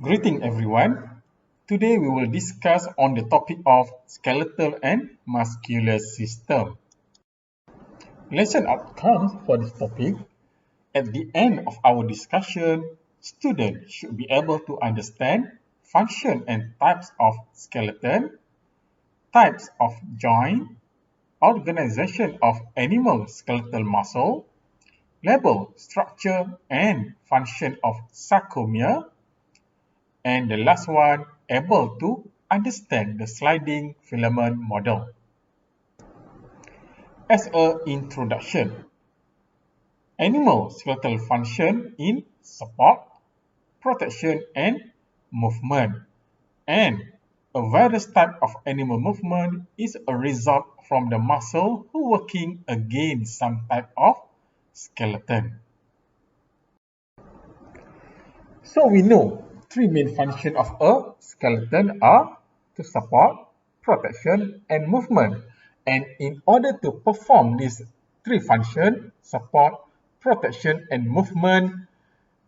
Greeting everyone. Today we will discuss on the topic of skeletal and muscular system. Lesson outcomes for this topic. At the end of our discussion, students should be able to understand function and types of skeleton, types of joint, organization of animal skeletal muscle, label, structure, and function of sarcomere, and the last one, able to understand the sliding filament model. As an introduction, animal skeletal function in support, protection, and movement. And a various type of animal movement is a result from the muscle who working against some type of skeleton. So we know three main functions of a skeleton are to support, protection, and movement. And in order to perform these three functions, support, protection, and movement,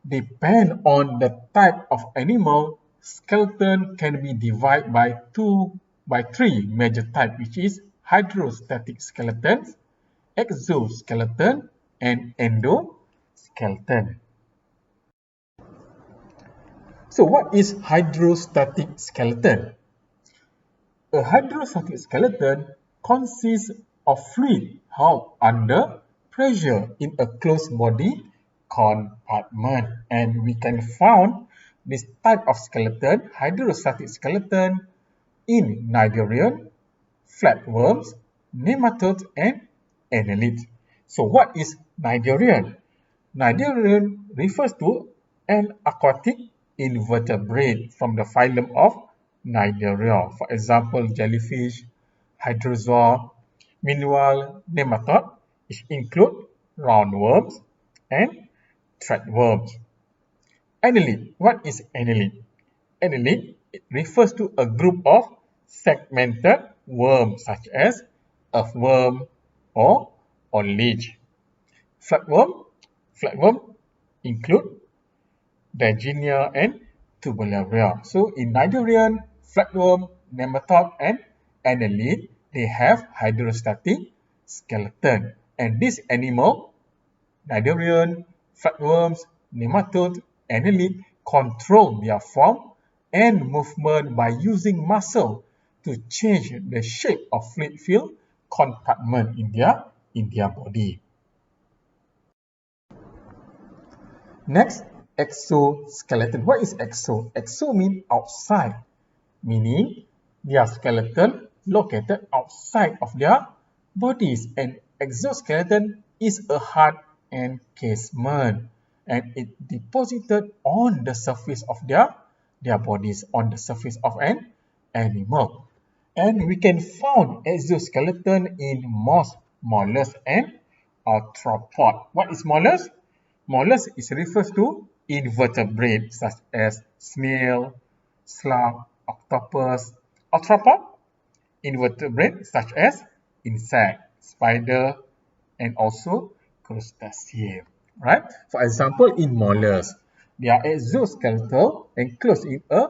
depend on the type of animal, skeleton can be divided by three major types, which is hydrostatic skeletons, exoskeleton, and endoskeleton. So what is hydrostatic skeleton? A hydrostatic skeleton consists of fluid held under pressure in a closed body compartment. And we can find this type of skeleton, hydrostatic skeleton, in cnidaria, flatworms, nematodes, and annelids. So what is cnidaria? Cnidaria refers to an aquatic invertebrate from the phylum of Cnidaria. For example, jellyfish, hydrozoa. Meanwhile, nematode, which include roundworms and threadworms. Annelid. What is annelid? Annelid refers to a group of segmented worms such as earthworm or leech. Flatworm include Digynia and Tubularia. So in cnidarian, flatworm, nematode, and annelid, they have hydrostatic skeleton. And this animal, cnidarian, flatworms, nematode, annelid, control their form and movement by using muscle to change the shape of fluid filled compartment in their body. Next, exoskeleton. What is exo? Exo means outside, meaning their skeleton located outside of their bodies. And exoskeleton is a hard encasement, and it deposited on the surface of their bodies, on the surface of an animal. And we can find exoskeleton in most mollusks and arthropods. What is mollusk? Mollusk is refers to invertebrates such as snail, slug, octopus. Arthropod, invertebrates such as insect, spider, and also crustacean. Right? For example, in mollusks, their exoskeletal enclosed in a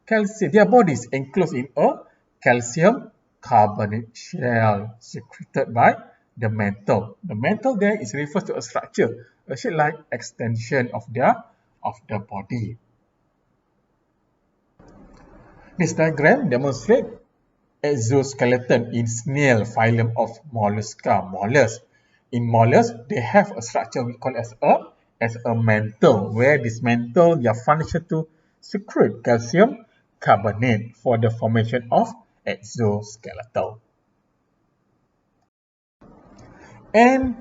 calcium. Their bodies enclosed in a calcium carbonate shell secreted by the mantle. The mantle there is refers to a structure, a shape-like extension of the body. This diagram demonstrates exoskeleton in snail phylum of mollusca. Mollusks. In mollusks, they have a structure we call as a mantle, where this mantle their function to secrete calcium carbonate for the formation of exoskeletal. And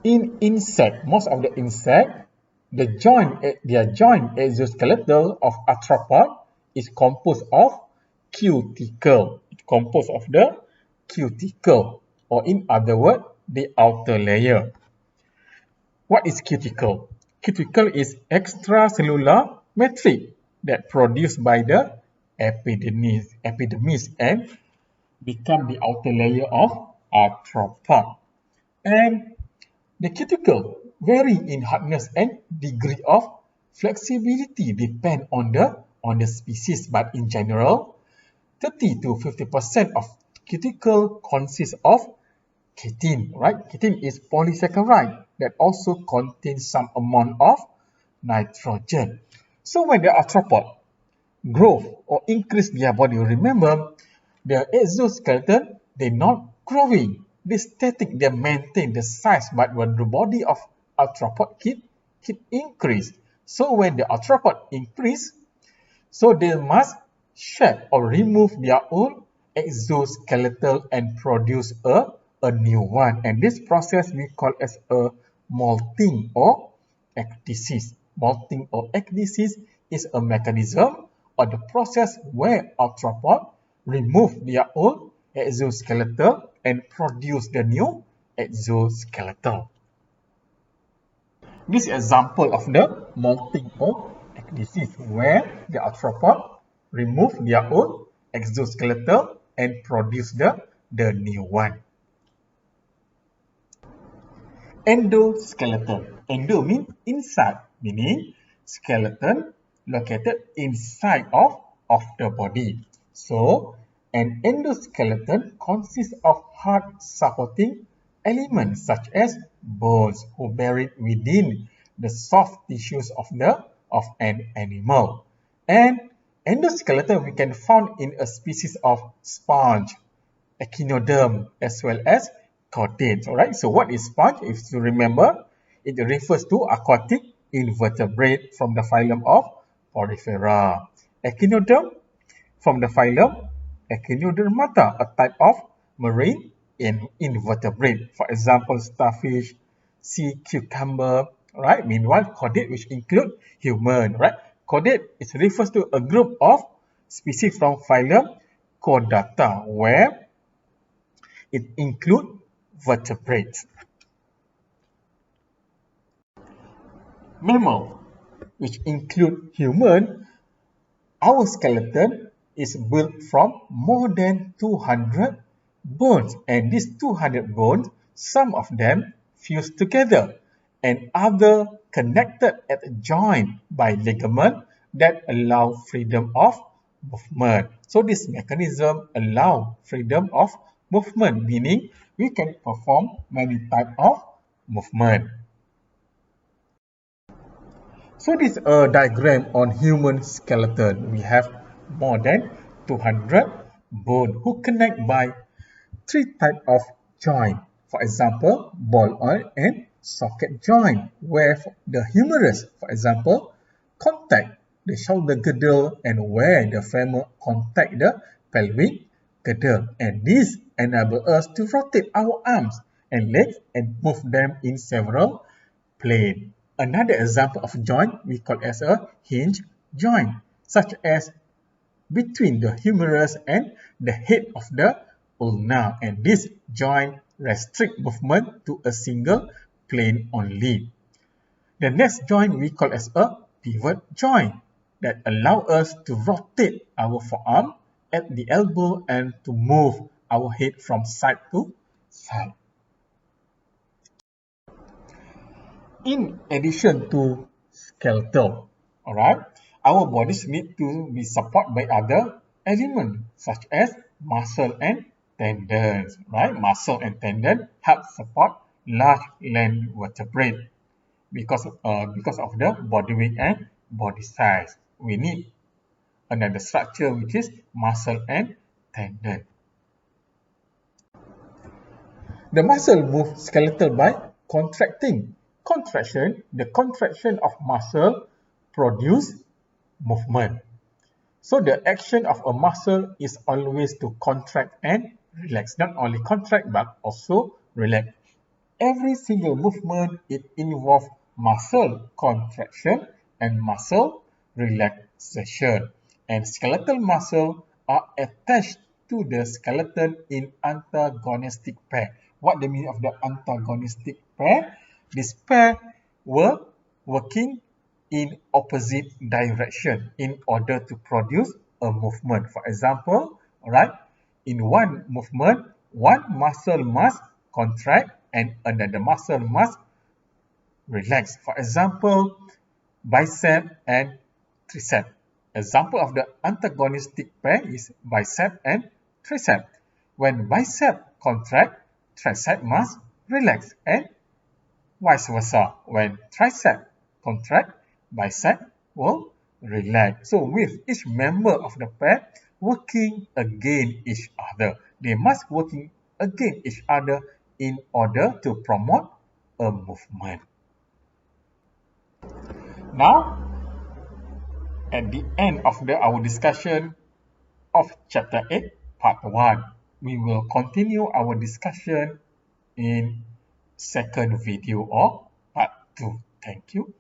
in insect, most of the insect, their joint exoskeletal of arthropod is composed of cuticle. It composed of the cuticle, or in other words, the outer layer. What is cuticle? Cuticle is extracellular matrix that produced by the epidermis and become the outer layer of arthropod. And the cuticle vary in hardness and degree of flexibility depend on on the species, but in general, 30 to 50% of cuticle consists of chitin, right? Chitin is polysaccharide that also contains some amount of nitrogen. So when the arthropod grow or increase their body, remember the exoskeleton, they're not growing, they static, they maintain the size, but when the body of arthropod keep increase. So when the arthropod increase, so they must shed or remove their old exoskeletal and produce a new one. And this process we call as a molting or ecdysis. Molting or ecdysis is a mechanism or the process where arthropod remove their old exoskeletal and produce the new exoskeletal. This example of the molting or ecdysis where the arthropod remove their old exoskeletal and produce the new one. Endoskeleton. Endo means inside, meaning skeleton located inside of the body. So, an endoskeleton consists of hard supporting elements such as bones who buried within the soft tissues of an animal. And endoskeleton we can find in a species of sponge, echinoderm, as well as chordates. All right. So what is sponge? If you remember, it refers to aquatic invertebrate from the phylum of Porifera. Echinoderm from the phylum Echinodermata, a type of marine invertebrate. For example, starfish, sea cucumber, right? Meanwhile, chordate, which include human, right? Chordate refers to a group of species from phylum Chordata, where it includes vertebrates. Mammal, which include human, our skeleton is built from more than 200 bones, and these 200 bones, some of them fused together and other connected at a joint by ligament that allow freedom of movement. So this mechanism allow freedom of movement, meaning we can perform many types of movement. So this is a diagram on human skeleton. We have more than 200 bones who connect by three types of joint. For example, ball and socket joint, where the humerus, for example, contact the shoulder girdle and where the femur contact the pelvic girdle. And this enables us to rotate our arms and legs and move them in several planes. Another example of joint we call as a hinge joint, such as between the humerus and the head of the ulna, and this joint restrict movement to a single plane only. The next joint we call as a pivot joint that allow us to rotate our forearm at the elbow and to move our head from side to side. In addition to skeletal, alright, our bodies need to be supported by other elements such as muscle and tendons, right? Muscle and tendon help support large land vertebrate because of the body weight and body size. We need another structure which is muscle and tendon. The muscle moves skeletal by contracting. The contraction of muscle produce movement. So the action of a muscle is always to contract and relax. Not only contract but also relax. Every single movement it involves muscle contraction and muscle relaxation. And skeletal muscle are attached to the skeleton in antagonistic pair. What the meaning of the antagonistic pair? This pair were working in opposite direction in order to produce a movement. For example, right, in one movement, one muscle must contract and another muscle must relax. For example, bicep and tricep. Example of the antagonistic pair is bicep and tricep. When bicep contract, tricep must relax, and vice versa. When tricep contract, bicep will relax. So with each member of the pair working against each other, they must working against each other in order to promote a movement. Now, at the end of our discussion of chapter 8, part 1, we will continue our discussion in second video or part 2. Thank you.